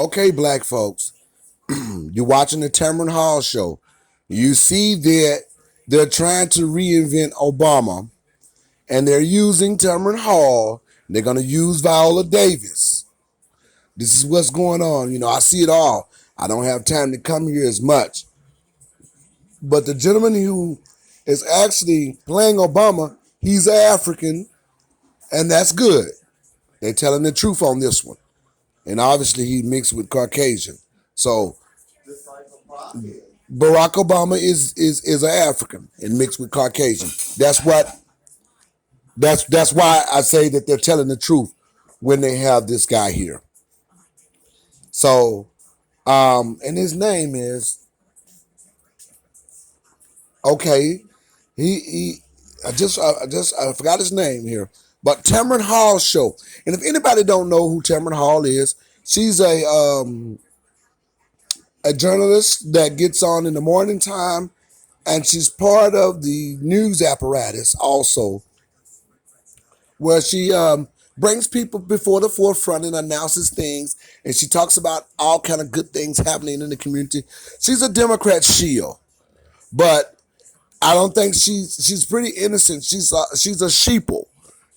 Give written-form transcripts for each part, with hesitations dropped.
Okay, black folks, you're watching the Tamron Hall show. You see that they're trying to reinvent Obama, and they're using Tamron Hall. They're going to use Viola Davis. This is what's going on. I see it all. I don't have time to come here as much. But the gentleman who is actually playing Obama, he's African, and that's good. They're telling the truth on this one. And obviously, he mixed with Caucasian. So Barack Obama is an African and mixed with Caucasian. That's why I say that they're telling the truth when they have this guy here. So and his name is okay. He I forgot his name here, but Tamron Hall show. And if anybody don't know who Tamron Hall is, she's a journalist that gets on in the morning time, and she's part of the news apparatus also, where she brings people before the forefront and announces things, and she talks about all kind of good things happening in the community. She's a Democrat shield, but I don't think she's pretty innocent. She's a sheeple,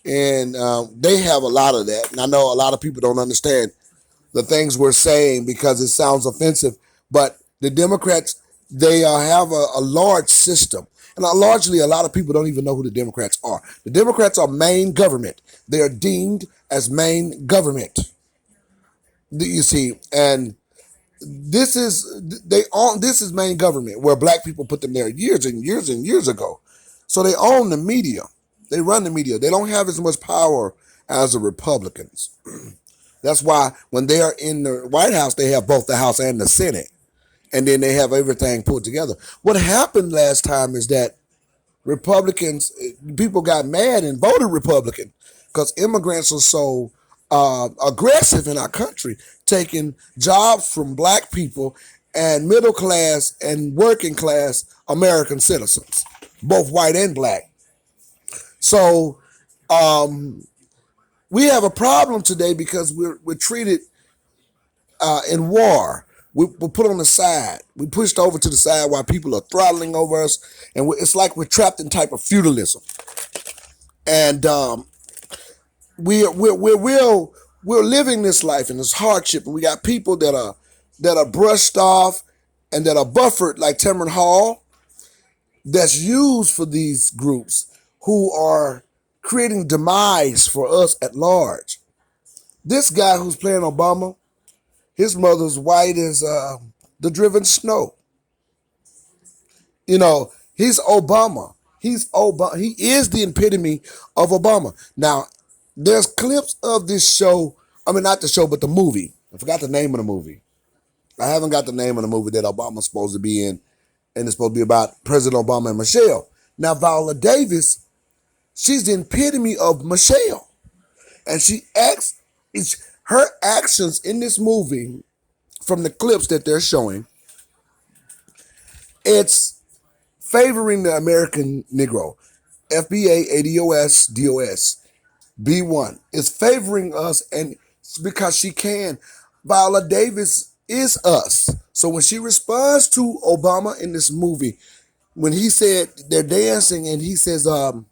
and they have a lot of that. And I know a lot of people don't understand the things we're saying because it sounds offensive. But the Democrats, they have a large system. And largely, a lot of people don't even know who the Democrats are. The Democrats are main government. They are deemed as main government. You see, and this is main government where black people put them there years and years and years ago. So they own the media. They run the media. They don't have as much power as the Republicans. That's why when they are in the White House, they have both the House and the Senate. And then they have everything put together. What happened last time is that people got mad and voted Republican because immigrants are so aggressive in our country, taking jobs from black people and middle class and working class American citizens, both white and black. So we have a problem today because we're treated in war. We're put on the side. We pushed over to the side while people are throttling over us, and it's like we're trapped in type of feudalism. And we're living this life in this hardship, and we got people that are brushed off and that are buffered like Tamron Hall, that's used for these groups who are creating demise for us at large. This guy who's playing Obama, his mother's white as the driven snow. He's Obama. He's Obama. He is the epitome of Obama. Now, there's clips of this show. I mean, not the show, but the movie. I forgot the name of the movie. I haven't got the name of the movie that Obama's supposed to be in, and it's supposed to be about President Obama and Michelle. Now, Viola Davis, she's the epitome of Michelle, and her actions in this movie, from the clips that they're showing, it's favoring the American Negro. FBA, ADOS, DOS, B1 is favoring us, and it's because she can. Viola Davis is us. So when she responds to Obama in this movie, when he said they're dancing and he says, oh,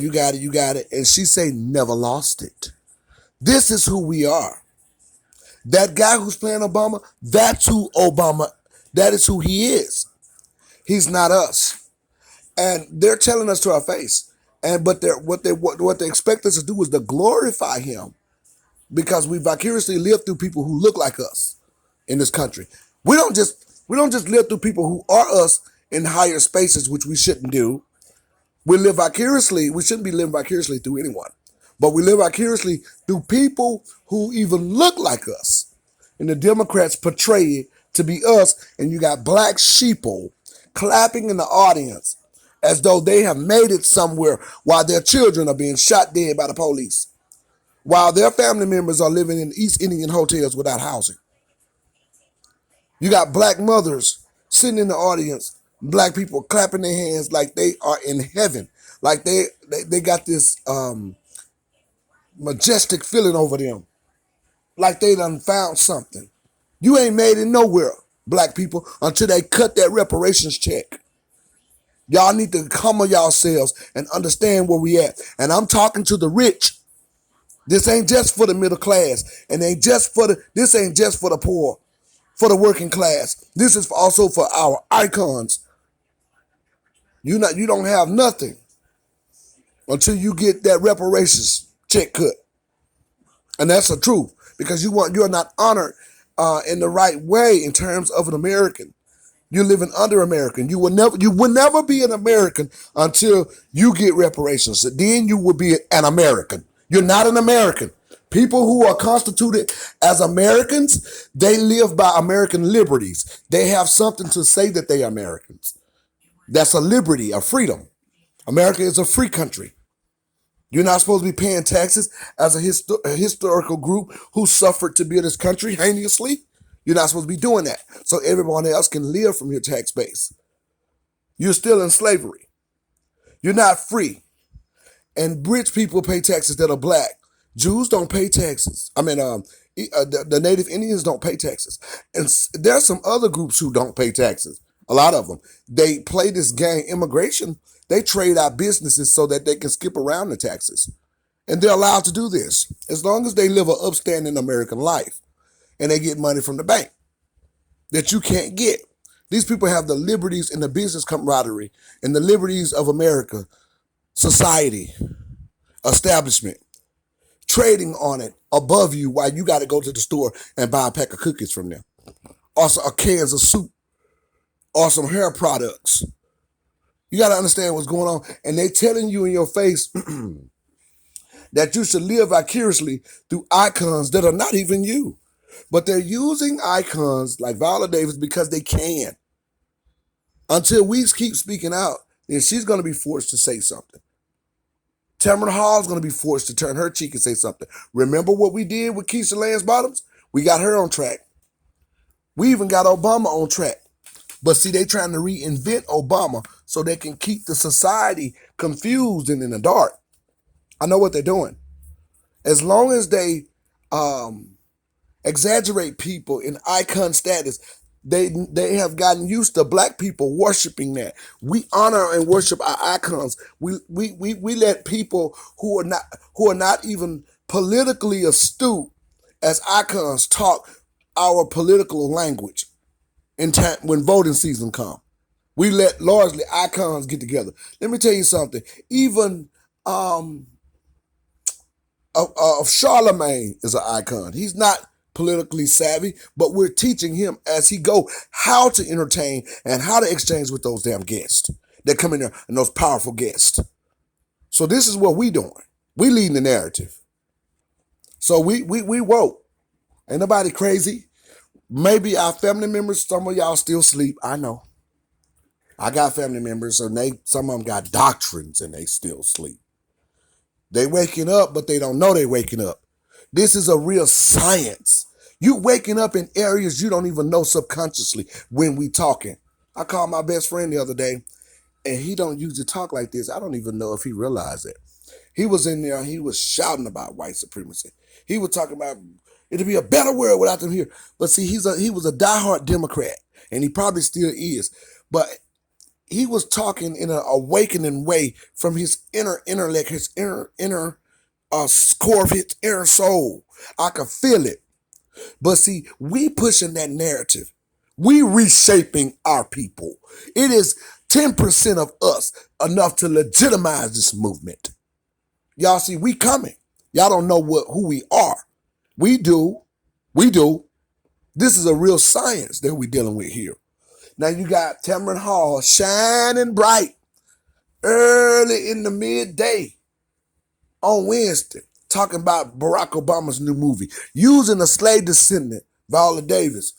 you got it, you got it. And she say, never lost it. This is who we are. That guy who's playing Obama, that's who Obama, that is who he is. He's not us. And they're telling us to our face. But what they expect us to do is to glorify him because we vicariously live through people who look like us in this country. We don't just live through people who are us in higher spaces, which we shouldn't do. We live vicariously. We shouldn't be living vicariously through anyone. But we live vicariously through people who even look like us. And the Democrats portray it to be us. And you got black sheeple clapping in the audience as though they have made it somewhere while their children are being shot dead by the police, while their family members are living in East Indian hotels without housing. You got black mothers sitting in the audience, black people clapping their hands like they are in heaven, like they got this majestic feeling over them. like they done found something. You ain't made it nowhere, black people, until they cut that reparations check. Y'all need to come on yourselves and understand where we at. And I'm talking to the rich. This ain't just for the middle class, and this ain't just for the poor, for the working class. This is also for our icons. You don't have nothing until you get that reparations check cut. And that's the truth, because you're not honored in the right way in terms of an American. You're living under American. You will never be an American until you get reparations. Then you will be an American. You're not an American. People who are constituted as Americans, they live by American liberties. They have something to say that they are Americans. That's a liberty, a freedom. America is a free country. You're not supposed to be paying taxes as a historical group who suffered to build this country heinously. You're not supposed to be doing that. So everyone else can live from your tax base. You're still in slavery. You're not free. And rich people pay taxes that are black. Jews don't pay taxes. The Native Indians don't pay taxes. And there's some other groups who don't pay taxes. A lot of them. They play this game, immigration. They trade out businesses so that they can skip around the taxes. And they're allowed to do this as long as they live an upstanding American life and they get money from the bank that you can't get. These people have the liberties and the business camaraderie and the liberties of America, society, establishment, trading on it above you while you got to go to the store and buy a pack of cookies from them. Also, a cans of soup or some hair products. You got to understand what's going on. And they telling you in your face that you should live vicariously through icons that are not even you. But they're using icons like Viola Davis because they can. Until we keep speaking out, then she's going to be forced to say something. Tamron Hall is going to be forced to turn her cheek and say something. Remember what we did with Keisha Lance Bottoms? We got her on track. We even got Obama on track. But see, they trying to reinvent Obama so they can keep the society confused and in the dark. I know what they're doing. As long as they exaggerate people in icon status, they have gotten used to black people worshiping that. We honor and worship our icons. We let people who are not even politically astute as icons talk our political language in time when voting season comes. We let largely icons get together. Let me tell you something. Even Charlemagne is an icon. He's not politically savvy, but we're teaching him as he go how to entertain and how to exchange with those damn guests that come in there and those powerful guests. So this is what we doing. We leading the narrative. So we woke. Ain't nobody crazy. Maybe our family members, some of y'all still sleep. I know. I got family members and some of them got doctrines and they still sleep. They waking up, but they don't know they waking up. This is a real science. You waking up in areas you don't even know subconsciously when we talking. I called my best friend the other day, and he don't usually talk like this. I don't even know if he realized it. He was in there, and he was shouting about white supremacy. He was talking about it'd be a better world without them here. But see, he was a diehard Democrat, and he probably still is. But he was talking in an awakening way from his inner intellect, his inner core of his inner soul. I could feel it. But see, we pushing that narrative. We reshaping our people. It is 10% of us enough to legitimize this movement. Y'all see, we coming. Y'all don't know who we are. We do. We do. This is a real science that we're dealing with here. Now you got Tamron Hall shining bright early in the midday on Wednesday, talking about Barack Obama's new movie, using a slave descendant, Viola Davis,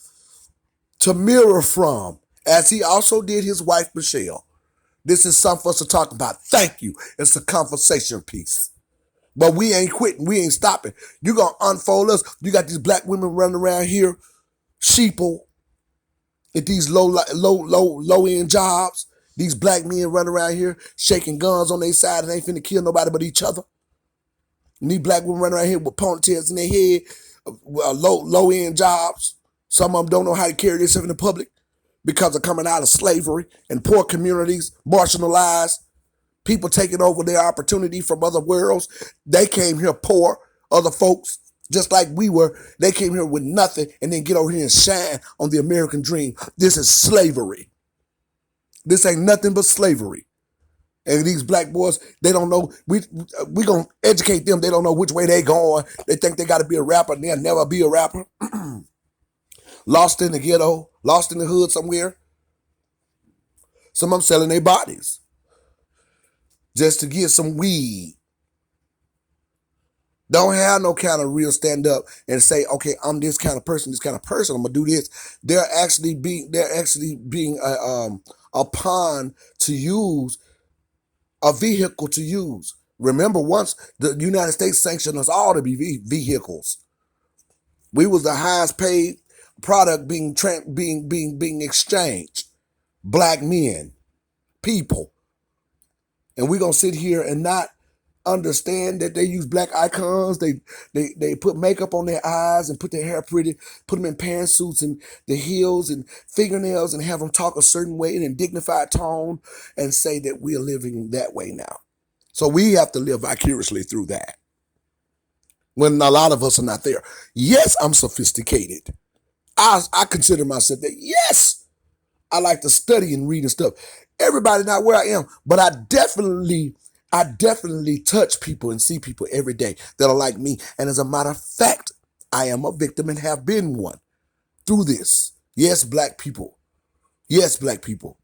to mirror from, as he also did his wife, Michelle. This is something for us to talk about. Thank you. It's a conversation piece. But we ain't quitting. We ain't stopping. You're going to unfold us. You got these black women running around here, sheeple, at these low-end jobs. These black men running around here shaking guns on their side and ain't finna kill nobody but each other. And these black women running around here with ponytails in their head, low end jobs. Some of them don't know how to carry themselves in the public because of coming out of slavery and poor communities, marginalized, people taking over their opportunity from other worlds. They came here poor, other folks, just like we were. They came here with nothing and then get over here and shine on the American dream. This is slavery. This ain't nothing but slavery. And these black boys, they don't know. We gonna educate them. They don't know which way they going. They think they got to be a rapper, and they'll never be a rapper. Lost in the ghetto, lost in the hood somewhere. Some of them selling their bodies just to get some weed. Don't have no kind of real stand up and say, okay, I'm this kind of person, I'm gonna do this. They're actually being a pawn to use, a vehicle to use. Remember, once the United States sanctioned us all to be vehicles. We was the highest paid product being exchanged. Black men, people. And we're gonna sit here and not understand that they use black icons. They put makeup on their eyes and put their hair pretty, put them in pantsuits and the heels and fingernails and have them talk a certain way in a dignified tone and say that we are living that way now. So we have to live vicariously through that when a lot of us are not there. Yes, I'm sophisticated. I consider myself that. Yes, I like to study and read and stuff. Everybody not where I am, but I definitely touch people and see people every day that are like me. And as a matter of fact, I am a victim and have been one through this. Yes, black people. Yes, black people.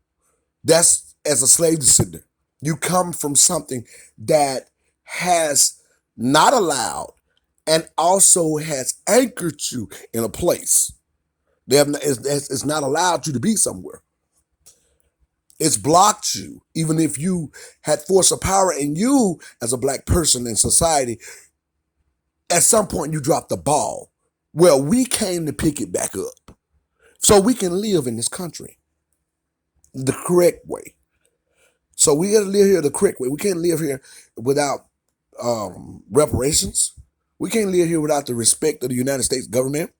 That's as a slave descendant. You come from something that has not allowed and also has anchored you in a place. It's not allowed you to be somewhere. It's blocked you. Even if you had force of power in you as a black person in society, at some point you dropped the ball. Well, we came to pick it back up so we can live in this country the correct way. So we got to live here the correct way. We can't live here without reparations. We can't live here without the respect of the United States government,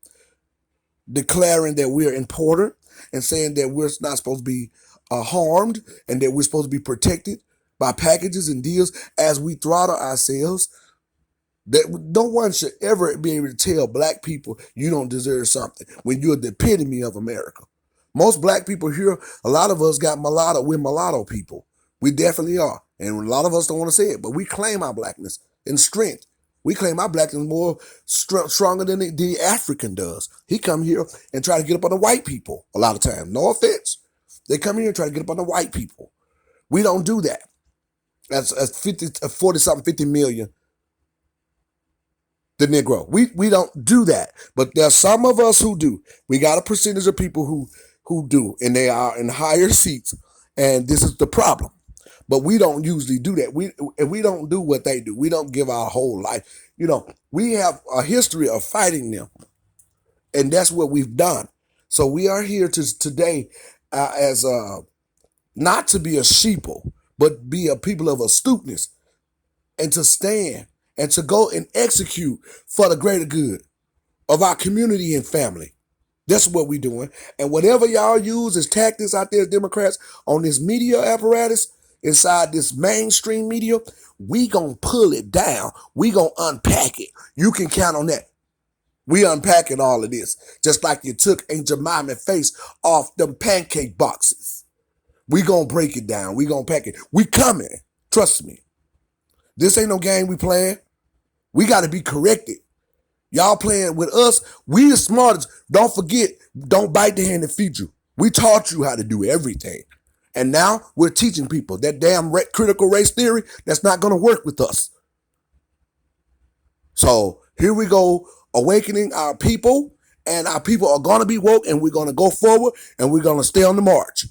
declaring that we're important and saying that we're not supposed to be harmed and that we're supposed to be protected by packages and deals as we throttle ourselves. That no one should ever be able to tell black people you don't deserve something when you're the epitome of America. Most black people here, a lot of us got mulatto. We're mulatto people. We definitely are. And a lot of us don't want to say it, but we claim our blackness and strength. We claim our blackness more stronger than the African does. He come here and try to get up on the white people a lot of times. No offense. They come here and try to get up on the white people. We don't do that. As 40-something, 50 million, the Negro. We don't do that. But there's some of us who do. We got a percentage of people who do, and they are in higher seats. And this is the problem. But we don't usually do that. We don't do what they do. We don't give our whole life. You know, we have a history of fighting them. And that's what we've done. So we are here today as not to be a sheeple, but be a people of astuteness and to stand and to go and execute for the greater good of our community and family. That's what we're doing. And whatever y'all use as tactics out there, Democrats, on this media apparatus, inside this mainstream media, we gonna pull it down. We gonna unpack it. You can count on that. We unpacking all of this. Just like you took Aunt Jemima's face off them pancake boxes. We gonna break it down. We gonna pack it. We coming. Trust me. This ain't no game we playing. We gotta be corrected. Y'all playing with us. We the smartest. Don't forget, don't bite the hand that feeds you. We taught you how to do everything. And now we're teaching people that damn critical race theory, that's not going to work with us. So here we go, awakening our people, and our people are going to be woke, and we're going to go forward, and we're going to stay on the march.